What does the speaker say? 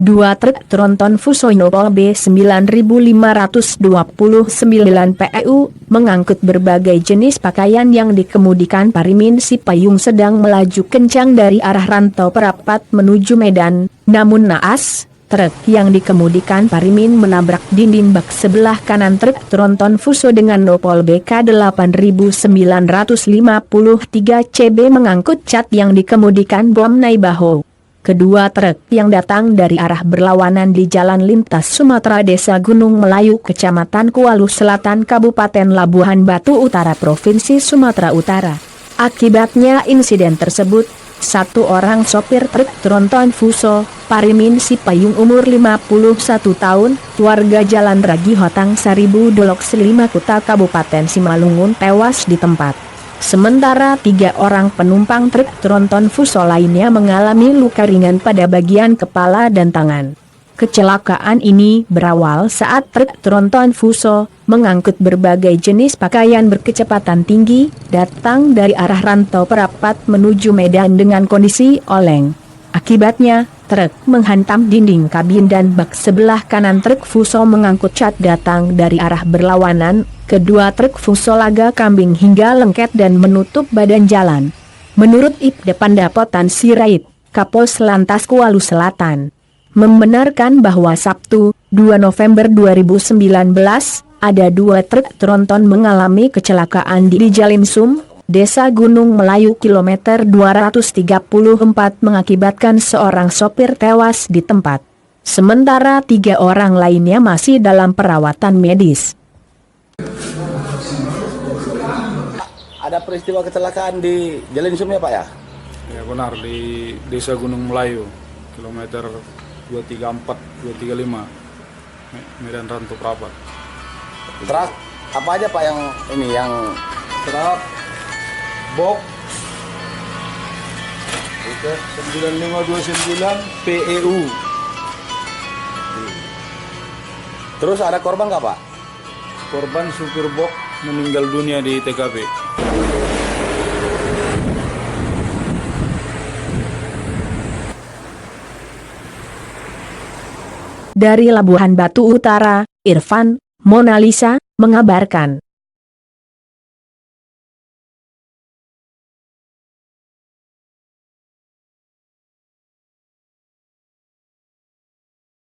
Dua truk tronton Fuso Nopol B9529 PEU mengangkut berbagai jenis pakaian yang dikemudikan Parimin Sipayung sedang melaju kencang dari arah Rantau Perapat menuju Medan, namun naas, truk yang dikemudikan Parimin menabrak dinding bak sebelah kanan truk tronton Fuso dengan Nopol BK 8953 CB mengangkut cat yang dikemudikan Bom Naibaho. Kedua truk yang datang dari arah berlawanan di Jalan Lintas Sumatera Desa Gunung Melayu Kecamatan Kualu Selatan Kabupaten Labuhan Batu Utara Provinsi Sumatera Utara. Akibatnya insiden tersebut, satu orang sopir truk tronton Fuso, Parimin Sipayung umur 51 tahun, warga Jalan Ragi Hotang Saribu Dolok Selima Kuta Kabupaten Simalungun tewas di tempat. Sementara 3 orang penumpang truk tronton Fuso lainnya mengalami luka ringan pada bagian kepala dan tangan. Kecelakaan ini berawal saat truk tronton Fuso mengangkut berbagai jenis pakaian berkecepatan tinggi datang dari arah Rantau Perapat menuju Medan dengan kondisi oleng. Akibatnya, truk menghantam dinding kabin dan bak sebelah kanan truk Fuso mengangkut cat datang dari arah berlawanan. Kedua truk Fuso laga kambing hingga lengket dan menutup badan jalan. Menurut Ibda Pandapotan Sirait, Kapolres Lantas Kualu Selatan, membenarkan bahwa Sabtu, 2 November 2019, ada 2 truk tronton mengalami kecelakaan di Jalinsum, Desa Gunung Melayu kilometer 234 mengakibatkan seorang sopir tewas di tempat. Sementara 3 orang lainnya masih dalam perawatan medis. Ada peristiwa kecelakaan di Jalinsum ya Pak ya? Ya benar, di Desa Gunung Melayu, kilometer 234-235, Medan Rantau Perapat. Truk apa aja Pak yang Truk box 9529 PEU. Terus ada korban nggak Pak? Korban supir box meninggal dunia di TKP. Dari Labuhan Batu Utara, Irfan, Mona Lisa, mengabarkan.